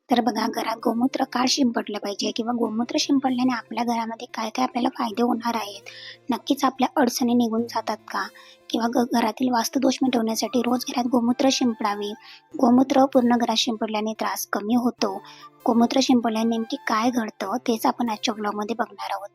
तर बघा, घरात गोमूत्र का शिंपडलं पाहिजे किंवा गोमूत्र शिंपडल्याने आपल्या घरामध्ये काय काय आपल्याला फायदे होणार आहेत, नक्कीच आपल्या अडचणी निघून जातात का, किंवा घरातील वास्तुदोष मिटवण्यासाठी रोज घरात गोमूत्र शिंपडावे, गोमूत्र पूर्ण घरात शिंपडल्याने त्रास कमी होतो, गोमूत्र शिंपडल्याने नेमकी काय घडतं तेच आपण आजच्या ब्लॉगमध्ये बघणार आहोत.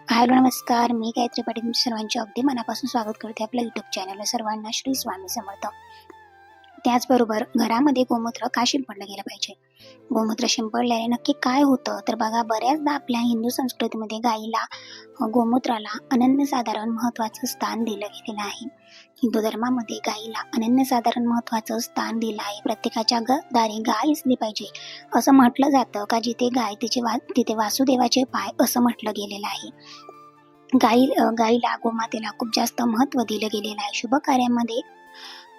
हॅलो, नमस्कार. मी गायत्री पाटील तुमच्या सर्वांचे अगदी मनापासून स्वागत करते आपल्या युट्यूब चॅनलवर. सर्वांना श्री स्वामी समर्थ. त्याचबरोबर घरामध्ये गोमूत्र का शिंपडलं गेलं पाहिजे, गोमूत्र शिंपडल्याने नक्की काय होतं, तर बघा, बऱ्याचदा आपल्या हिंदू संस्कृतीमध्ये गायीला गोमूत्राला अनन्यसाधारण महत्त्वाचं स्थान दिलं गेलेलं आहे. हिंदू धर्मामध्ये गायीला अनन्यसाधारण महत्त्वाचं स्थान दिलं आहे. प्रत्येकाच्या दारी गाय असली पाहिजे असं म्हटलं जातं. का जिथे गाय तिथे वासुदेवाचे पाय असं म्हटलं गेलेलं आहे. गायीला गोमातेला खूप जास्त महत्त्व दिलं गेलेलं आहे. शुभ कार्यामध्ये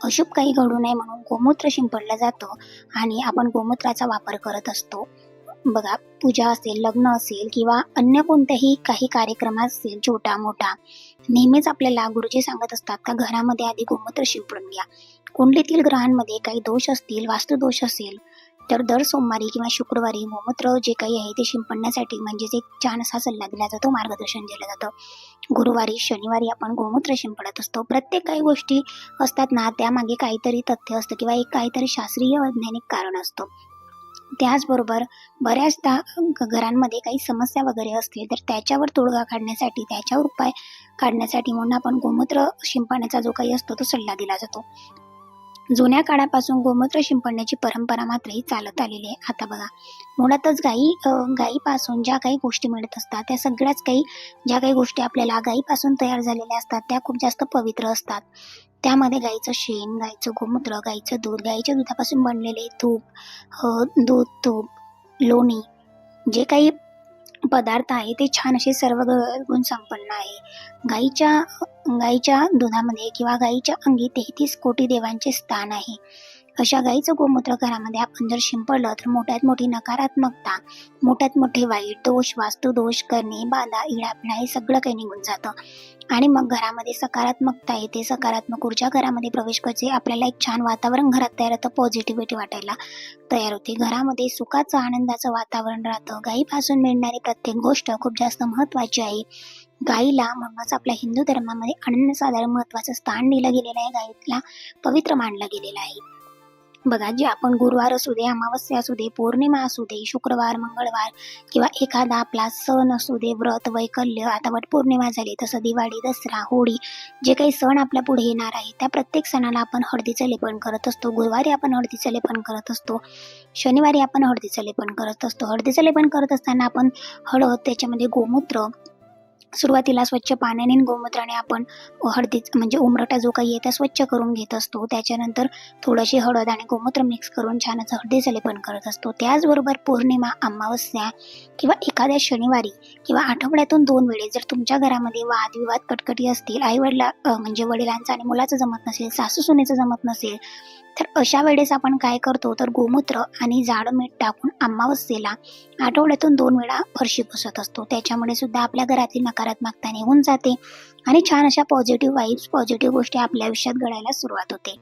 अशुभ काही घडू नये म्हणून गोमूत्र शिंपडलं जातं आणि आपण गोमूत्राचा वापर करत असतो. बघा, पूजा असेल, लग्न असेल किंवा अन्य कोणत्याही काही कार्यक्रम असेल छोटा मोठा, नेहमीच आपल्याला गुरुजी सांगत असतात का घरामध्ये आधी गोमूत्र शिंपडून घ्या. कुंडलीतील ग्रहांमध्ये काही दोष असतील, वास्तुदोष असेल, तर दर सोमवारी किंवा शुक्रवारी गोमूत्र जे काही आहे ते शिंपडण्यासाठी म्हणजेच एक छान असा सल्ला दिला जातो, मार्गदर्शन दिलं जातं. गुरुवारी, शनिवारी आपण गोमूत्र शिंपडत असतो. प्रत्येक काही गोष्टी असतात ना, त्यामागे काहीतरी तथ्य असतं किंवा एक काहीतरी शास्त्रीय वैज्ञानिक कारण असतं. त्याचबरोबर बऱ्याचदा घरांमध्ये काही समस्या वगैरे असतील तर त्याच्यावर तोडगा काढण्यासाठी, त्याच्यावर उपाय काढण्यासाठी म्हणून आपण गोमूत्र शिंपडण्याचा जो काही असतो तो सल्ला दिला जातो. जुन्या काळापासून गोमूत्र शिंपडण्याची परंपरा मात्र ही चालत आलेली आहे. आता बघा, मुळातच गायीपासून ज्या काही गोष्टी मिळत असतात त्या सगळ्याच ज्या काही गोष्टी आपल्याला गायीपासून तयार झालेल्या असतात त्या खूप जास्त पवित्र असतात. त्यामध्ये गाईचं शेण, गाईचं गोमूत्र, गाईचं दूध, गाईच्या दुधापासून बनलेले दूध, तूप, लोणी, जे काही पदार्थ आहे ते छान असे सर्व गुण संपन्न आहे. गाईच्या दुधामध्ये किंवा गाईच्या अंगी 33 कोटी देवांचे स्थान आहे. अशा गाईचं गोमूत्र घरामध्ये आपण जर शिंपडलं तर मोठ्यात मोठी नकारात्मकता, मोठ्यात मोठे वाईट दोष, वास्तुदोष, करणे, बाधा, इडापिडा हे सगळं काही निघून जातं आणि मग घरामध्ये सकारात्मकता येते. सकारात्मक ऊर्जा घरामध्ये प्रवेश करते. आपल्याला एक छान वातावरण घरात तयार होतं, पॉझिटिव्हिटी वाटायला तयार होते. घरामध्ये सुखाचं, आनंदाचं वातावरण राहतं. गायीपासून मिळणारी प्रत्येक गोष्ट खूप जास्त महत्त्वाची आहे. गायीला म्हणूनच आपल्या हिंदू धर्मामध्ये अनन्यसाधारण महत्त्वाचं स्थान दिलं गेलेलं आहे. गायीला पवित्र मानलं गेलेलं आहे. बघा, जे आपण गुरुवार असू दे, अमावस्या असू दे, पौर्णिमा असू दे, शुक्रवार, मंगळवार किंवा एखादा आपला सण असू दे, व्रत, वैकल्य, आता वटपौर्णिमा झाली, तसं दिवाळी, दसरा, होळी, जे काही सण आपल्या पुढे येणार आहे त्या प्रत्येक सणाला आपण हळदीचं लेपन करत असतो. गुरुवारी आपण हळदीचं लेपन करत असतो. शनिवारी आपण हळदीचं लेपन करत असतो. हळदीचं लेपन करत असताना आपण हळद, त्याच्यामध्ये गोमूत्र, सुरुवातीला स्वच्छ पाण्याने आणि गोमूत्राने आपण म्हणजे उमरटा जो काही आहे त्या स्वच्छ करून घेत असतो. त्याच्यानंतर थोडीशी हळद आणि गोमूत्र मिक्स करून छान असं हळदीचं लेपन करत असतो. त्याचबरोबर पौर्णिमा, अमावस्या किंवा एखाद्या शनिवारी किंवा आठवड्यातून 2 वेळेस जर तुमच्या घरामध्ये वादविवाद, कटकटी असतील, म्हणजे वडिलांचं आणि मुलाचं जमत नसेल, सासू सुनेचं जमत नसेल, तर अशा वेळेस आपण काय करतो तर गोमूत्र आणि जाडं मीठ टाकून अमावस्येला आठवड्यातून 2 वेळा फरशी पुसत असतो. त्याच्यामुळे सुद्धा आपल्या घरातील नकारात्मकता निघून जाते आणि छान अशा पॉझिटिव्ह वाईब्स, पॉझिटिव्ह गोष्टी आपल्या आयुष्यात घडायला सुरुवात होते.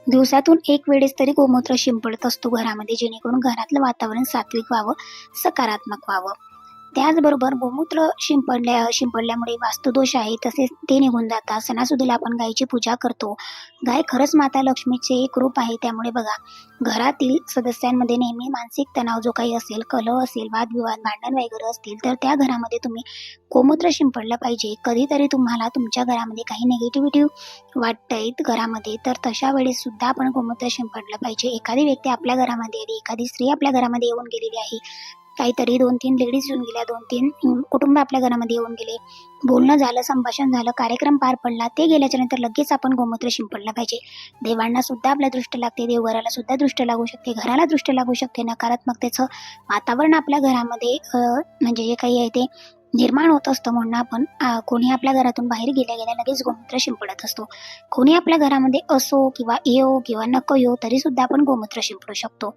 दिवसातून 1 वेळेस तरी गोमूत्र शिंपडत असतो घरामध्ये, जेणेकरून घरातलं वातावरण सात्विक व्हावं, सकारात्मक व्हावं. त्याचबरोबर गोमूत्र शिंपडल्यामुळे वास्तुदोष आहे तसेच ते निघून जातात. सणासुदीला आपण गायीची पूजा करतो. गाय खरंच माता लक्ष्मीचे एक रूप आहे. त्यामुळे बघा, घरातील सदस्यांमध्ये नेहमी मानसिक तणाव जो काही असेल, कलह असेल, वादविवाद, भांडण वगैरे असतील, तर त्या घरामध्ये तुम्ही गोमूत्र शिंपडलं पाहिजे. कधीतरी तुम्हाला तुमच्या घरामध्ये काही निगेटिव्हिटी वाटतंय घरामध्ये, तर तशा वेळेस सुद्धा आपण गोमूत्र शिंपडलं पाहिजे. एखादी व्यक्ती आपल्या घरामध्ये आली, एखादी स्त्री आपल्या घरामध्ये येऊन गेलेली आहे, काहीतरी 2-3 लेडीज येऊन गेल्या, 2-3 कुटुंब आपल्या घरामध्ये येऊन गेले, बोलणं झालं, संभाषण झालं, कार्यक्रम पार पडला, ते गेल्याच्या नंतर लगेच आपण गोमूत्र शिंपडलं पाहिजे. देवांना सुद्धा आपल्या दृष्ट लागते, देवघराला सुद्धा दृष्ट लागू शकते, घराला दृष्ट लागू शकते. नकारात्मकतेचं वातावरण आपल्या घरामध्ये म्हणजे जे काही आहे ते निर्माण होत असतं. म्हणून आपण कोणी आपल्या घरातून बाहेर गेल्या लगेच गोमूत्र शिंपडत असतो. कोणी आपल्या घरामध्ये असो किंवा येवो किंवा नको येवो तरी सुद्धा आपण गोमूत्र शिंपडू शकतो.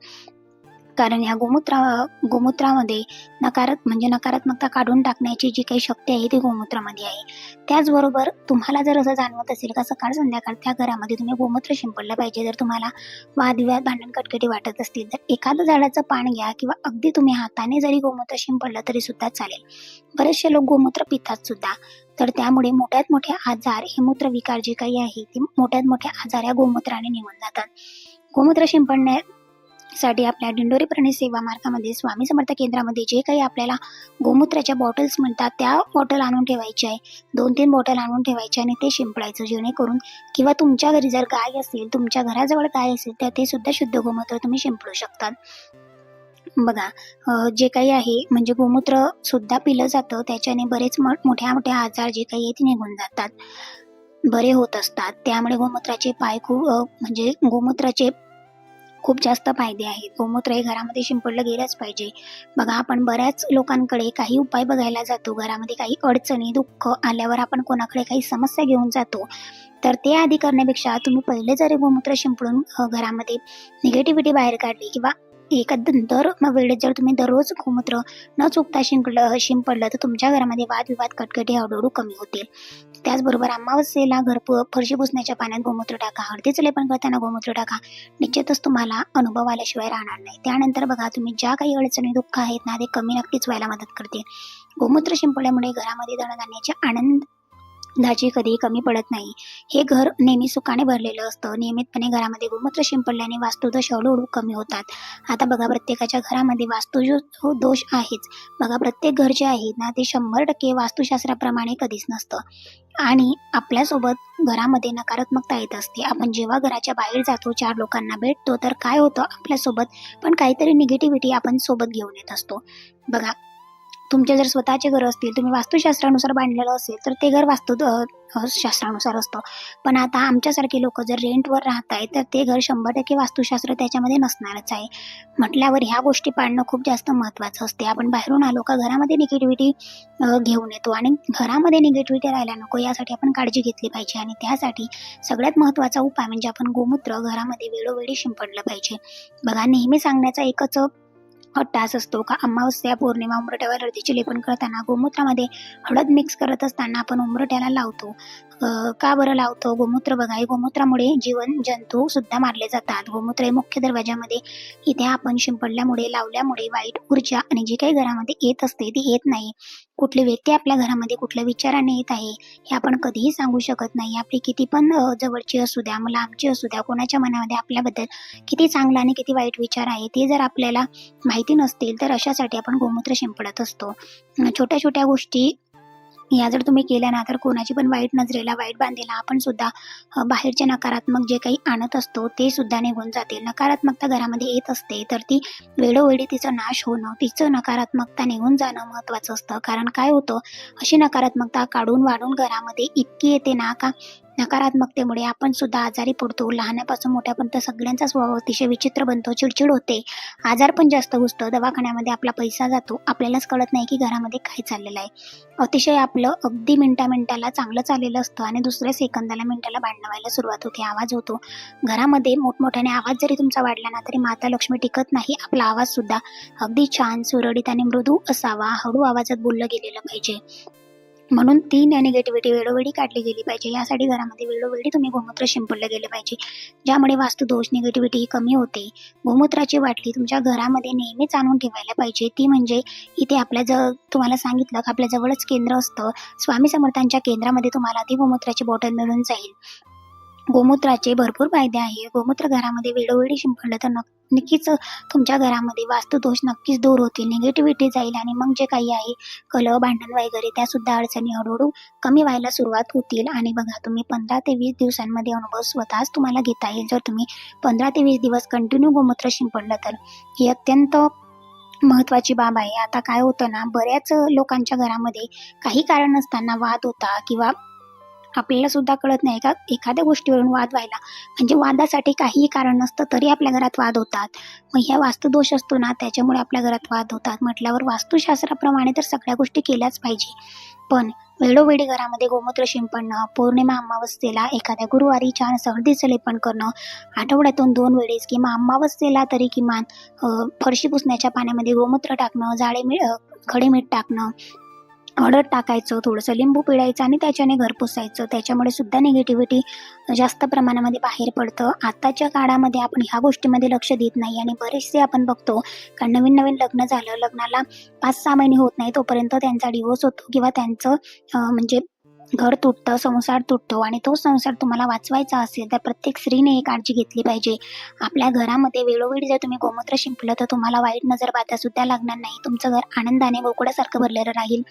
कारण या गोमूत्रामध्ये नकारात्मकता काढून टाकण्याची जी काही शक्ती आहे ती गोमूत्रामध्ये आहे. त्याचबरोबर तुम्हाला जर असं जाणवत असेल का सकाळ संध्याकाळ त्या घरामध्ये तुम्ही गोमूत्र शिंपडलं पाहिजे, जर तुम्हाला वादविवाद भांडण कटकटी वाटत असतील तर एखादं झाडाचं पान घ्या किंवा अगदी तुम्ही हाताने जरी गोमूत्र शिंपडलं तरी सुद्धा चालेल. बरेचसे लोक गोमूत्र पितात सुद्धा, तर त्यामुळे मोठ्यात मोठे आजार, हे मूत्रविकार जे काही आहे ते मोठ्यात मोठे आजार या गोमूत्राने निघून जातात. गोमूत्र शिंपडण्यासाठी आपल्या दिंडोरी प्राणी सेवा मार्गामध्ये स्वामी समर्थ केंद्रामध्ये जे काही आपल्याला गोमूत्राच्या बॉटल्स मिळतात त्या बॉटल आणून ठेवायच्या आहे. 2-3 बॉटल आणून ठेवायचे आणि ते शिंपडायचं, जेणेकरून किंवा तुमच्या घरी जर गाय असेल, तुमच्या घराजवळ गाय असेल तर ते सुद्धा शुद्ध गोमूत्र तुम्ही शिंपडू शकतात. बघा, जे काही आहे म्हणजे गोमूत्र सुद्धा पिलं जातं, त्याच्याने बरेच मोठ्या मोठ्या आजार जे काही आहे ते निघून जातात, बरे होत असतात. त्यामुळे गोमूत्राचे खूप जास्त फायदे आहेत. गोमूत्र हे घरामध्ये शिंपडलं गेलंच पाहिजे. बघा, आपण बऱ्याच लोकांकडे काही उपाय बघायला जातो, घरामध्ये काही अडचणी दुःख आल्यावर आपण कोणाकडे काही समस्या घेऊन जातो, तर ते आधी करण्यापेक्षा तुम्ही पहिले जरी गोमूत्र शिंपडून घरामध्ये निगेटिव्हिटी बाहेर काढली किंवा दर वेळेस जर तुम्ही दररोज गोमूत्र न चुकता शिंपडलं तर तुमच्या घरामध्ये वादविवाद कटकटी हळूहळू कमी होतील. त्याचबरोबर अमावस्येला फरशी पुसण्याच्या पाण्यात गोमूत्र टाका, हळदीचं लेपन करताना गोमूत्र टाका, निश्चितच तुम्हाला अनुभव आल्याशिवाय राहणार नाही. त्यानंतर बघा, तुम्ही ज्या काही अडचणी दुःख आहेत ना ते कमी नक्कीच व्हायला मदत करते. गोमूत्र शिंपडल्यामुळे घरामध्ये धनधान्याचे आनंदाची कधीही कमी पडत नाही. हे घर नेहमी सुखाने भरलेलं असतं. नियमितपणे घरामध्ये गोमूत्र शिंपडल्याने वास्तुदोष हळूहळू कमी होतात. आता बघा, प्रत्येकाच्या घरामध्ये दोष आहेच. बघा, प्रत्येक घर जे आहे ना ते 100% वास्तुशास्त्राप्रमाणे कधीच नसतं आणि आपल्यासोबत घरामध्ये नकारात्मकता येत असते. आपण जेव्हा घराच्या बाहेर जातो, 4 लोकांना भेटतो, तर काय होतं, आपल्यासोबत पण काहीतरी निगेटिव्हिटी आपण सोबत घेऊन येत असतो. बघा, तुमचे जर स्वतःचे घर असतील, तुम्ही वास्तुशास्त्रानुसार बांधलेलं असेल तर ते घर शास्त्रानुसार असतं. पण आता आमच्यासारखे लोक जर रेंटवर राहत आहेत तर ते घर 100% वास्तुशास्त्र त्याच्यामध्ये नसणारच आहे. म्हटल्यावर ह्या गोष्टी पाळणं खूप जास्त महत्त्वाचं असते. आपण बाहेरून आलो का घरामध्ये निगेटिव्हिटी घेऊन येतो आणि घरामध्ये निगेटिव्हिटी राहायला नको, यासाठी आपण काळजी घेतली पाहिजे. आणि त्यासाठी सगळ्यात महत्त्वाचा उपाय म्हणजे आपण गोमूत्र घरामध्ये वेळोवेळी शिंपडलं पाहिजे. बघा, नेहमी सांगण्याचा एकच टास असतो का अमावस्या, पौर्णिमा, उंबरठ्यावर हळदीचे लेपन करताना गोमूत्रामध्ये हळद मिक्स करत असताना आपण उंबरठ्याला लावतो. का बरं लावतो? गोमूत्र बघा, हे गोमूत्रामुळे जीवन जंतू सुद्धा मारले जातात. गोमूत्र हे मुख्य दरवाजामध्ये इथे आपण शिंपडल्यामुळे, लावल्यामुळे वाईट ऊर्जा आणि जी काही घरामध्ये येत असते ती येत नाही. कुठली व्यक्ती आपल्या घरामध्ये कुठल्या विचाराने येत आहे हे आपण कधीही सांगू शकत नाही. आपली किती पण जवळची असू द्या, लांबची असू द्या, कोणाच्या मनामध्ये आपल्याबद्दल किती चांगला आणि किती वाईट विचार आहे ते जर आपल्याला माहिती नसतील तर अशासाठी आपण गोमूत्र शिंपडत असतो. छोट्या छोट्या गोष्टी या जर तुम्ही केल्या ना तर कोणाची पण वाईट नजरेला, वाईट बांधेला आपण सुद्धा बाहेरचे नकारात्मक जे काही आणत असतो ते सुद्धा निघून जातील. नकारात्मकता घरामध्ये येत असते तर ती वेळोवेळी तिचा नाश होणं, तिचं नकारात्मकता निघून जाणं महत्त्वाचं असतं. कारण काय होतं, अशी नकारात्मकता काढून वाढून घरामध्ये इतकी येते ना का नकारात्मकतेमुळे आपण सुद्धा आजारी पडतो. लहानापासून मोठ्यापर्यंत सगळ्यांचा स्वभाव अतिशय विचित्र बनतो, चिडचिड होते, आजार पण जास्त घुसतं, दवाखान्यामध्ये आपला पैसा जातो, आपल्यालाच कळत नाही की घरामध्ये काय चाललेलं आहे. अतिशय आपलं अगदी मिनिटाला चांगलं चाललेलं असतं आणि दुसऱ्या सेकंदाला मिनिटाला भांडणं व्हायला सुरुवात होते, आवाज होतो. घरामध्ये मोठमोठ्याने आवाज जरी तुमचा वाढला ना तरी माता लक्ष्मी टिकत नाही. आपला आवाज सुद्धा अगदी छान, सुरळीत आणि मृदू असावा, हळू आवाजात बोललं गेलेलं पाहिजे. म्हणून ती निगेटिव्हिटी वेळोवेळी काढली गेली पाहिजे. यासाठी घरामध्ये वेळोवेळी तुम्ही गोमूत्र शिंपडलं गेलं पाहिजे, ज्यामुळे वास्तुदोष, निगेटिव्हिटी कमी होते. गोमूत्राची बाटली तुमच्या घरामध्ये नेहमीच आणून ठेवायला पाहिजे. ती म्हणजे इथे तुम्हाला सांगितलं का आपल्या जवळच केंद्र असतं. स्वामी समर्थांच्या केंद्रामध्ये तुम्हाला ती गोमूत्राची बॉटल मिळून जाईल. गोमूत्राचे भरपूर फायदे आहे. गोमूत्र घरामध्ये वेळोवेळी शिंपडलं तर नक्कीच तुमच्या घरामध्ये वास्तुदोष नक्कीच दूर होतील, निगेटिव्हिटी जाईल आणि मग जे काही आहे कलह, भांडण वगैरे त्या सुद्धा अडचणी हळूहळू कमी व्हायला सुरुवात होतील. आणि बघा, तुम्ही 15 ते 20 दिवसांमध्ये अनुभव स्वतःच तुम्हाला घेता येईल. जर तुम्ही 15 ते 20 दिवस कंटिन्यू गोमूत्र शिंपडलं तर ही अत्यंत महत्त्वाची बाब आहे. आता काय होतं ना, बऱ्याच लोकांच्या घरामध्ये काही कारण नसताना वाद होता किंवा आपल्याला सुद्धा कळत नाही का एखाद्या गोष्टीवरून वाद व्हायला, म्हणजे वादासाठी काहीही कारण नसतं तरी आपल्या घरात वाद होतात. मग ह्या वास्तुदोष असतो ना त्याच्यामुळे आपल्या घरात वाद होतात. म्हटल्यावर वास्तुशास्त्राप्रमाणे तर सगळ्या गोष्टी केल्याच पाहिजे, पण वेळोवेळी घरामध्ये गोमूत्र शिंपडणं, पौर्णिमा अमावस्येला एखाद्या गुरुवारी छान असं हळदीचं लेपन करणं, आठवड्यातून 2 वेळेस किंवा अमावस्येला तरी किमान फरशी पुसण्याच्या पाण्यामध्ये गोमूत्र टाकणं, खडे मीठ टाकणं, हळद टाकायचं, थोडंसं लिंबू पिळायचं आणि त्याच्याने घर पुसायचं. त्याच्यामुळे सुद्धा निगेटिव्हिटी जास्त प्रमाणामध्ये बाहेर पडतं. आताच्या काळामध्ये आपण ह्या गोष्टीमध्ये लक्ष देत नाही आणि बरेचसे आपण बघतो कारण नवीन लग्न झालं, लग्नाला 5-6 महिने होत नाही तोपर्यंत त्यांचा डिव्होर्स होतो किंवा त्यांचं म्हणजे घर तुटतं, संसार तुटतो आणि तो संसार तुम्हाला वाचवायचा असेल तर प्रत्येक स्त्रीने ही काळजी घेतली पाहिजे. आपल्या घरामध्ये वेळोवेळी जर तुम्ही गोमूत्र शिंपलं तर तुम्हाला वाईट नजर सुद्धा लागणार नाही. तुमचं घर आनंदाने गोकुळासारखं भरलेलं राहील.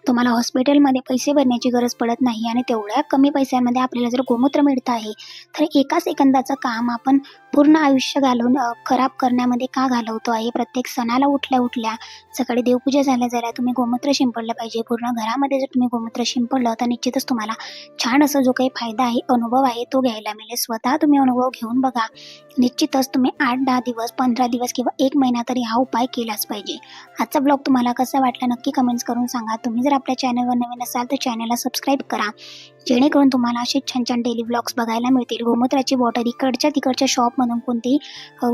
तुम्हाला हॉस्पिटलमध्ये पैसे भरण्याची गरज पडत नाही आणि तेवढ्या कमी पैशांमध्ये आपल्याला जर गोमूत्र मिळतं आहे, तर एका सेकंदाचं काम आपण पूर्ण आयुष्य घालवून खराब करण्यामध्ये का घालवतो आहे? प्रत्येक सणाला उठल्या सकाळी देवपूजा झाल्या तुम्ही गोमूत्र शिंपडलं पाहिजे. पूर्ण घरामध्ये जर तुम्ही गोमूत्र शिंपडलं तर निश्चितच तुम्हाला छान असा जो काही फायदा आहे, अनुभव आहे तो घ्यायला मिळेल. स्वतः तुम्ही अनुभव घेऊन बघा. निश्चितच तुम्ही 8-10 दिवस, 15 दिवस किंवा 1 महिना तरी हा उपाय केलाच पाहिजे. आजचा ब्लॉग तुम्हाला कसा वाटला नक्की कमेंट्स करून सांगा. तुम्ही जर आपल्या चॅनलवर नवीन असाल तर चॅनलला सबस्क्राईब करा, जेणेकरून तुम्हाला असे छान डेली ब्लॉग्स बघायला मिळतील. गोमूत्राची बॉटल इकडच्या तिकडच्या शॉपमधून कोणतीही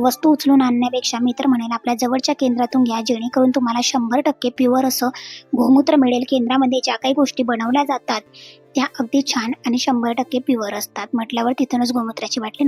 वस्तू उचलून आणण्यापेक्षा मी तर म्हणेन आपल्या जवळच्या केंद्रातून घ्या, जेणेकरून तुम्हाला 100% प्युअर असं गोमूत्र मिळेल. केंद्रामध्ये ज्या काही गोष्टी बनवल्या जातात त्या अगदी छान आणि 100% प्युअर असतात. म्हटल्यावर तिथूनच गोमूत्राची बाटली